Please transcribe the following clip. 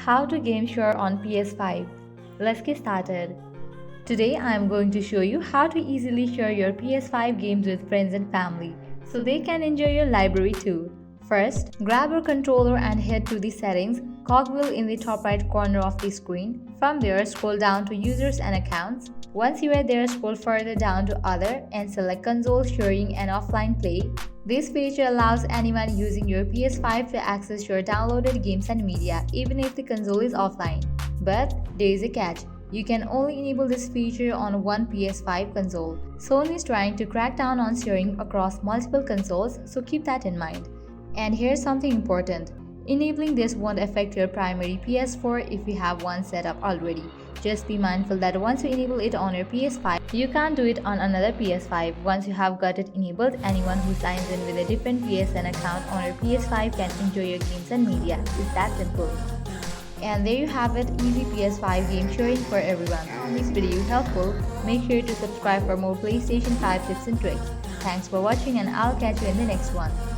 How to game share on PS5. Let's get started. Today I am going to show you how to easily share your PS5 games with friends and family so they can enjoy your library too. First, grab your controller and head to the settings cogwheel in the top right corner of the screen. From there, scroll down to users and accounts. Once you are there, scroll further down to other and select console sharing and offline play. This feature allows anyone using your PS5 to access your downloaded games and media even if the console is offline. But there is a catch. You can only enable this feature on one PS5 console. Sony is trying to crack down on sharing across multiple consoles, so keep that in mind. And here's something important. Enabling this won't affect your primary PS4 if you have one set up already. Just be mindful that once you enable it on your PS5, you can't do it on another PS5. Once you have got it enabled, anyone who signs in with a different PSN account on your PS5 can enjoy your games and media. It's that simple. And there you have it, easy PS5 game sharing for everyone. Found this video helpful? Make sure to subscribe for more PlayStation 5 tips and tricks. Thanks for watching and I'll catch you in the next one.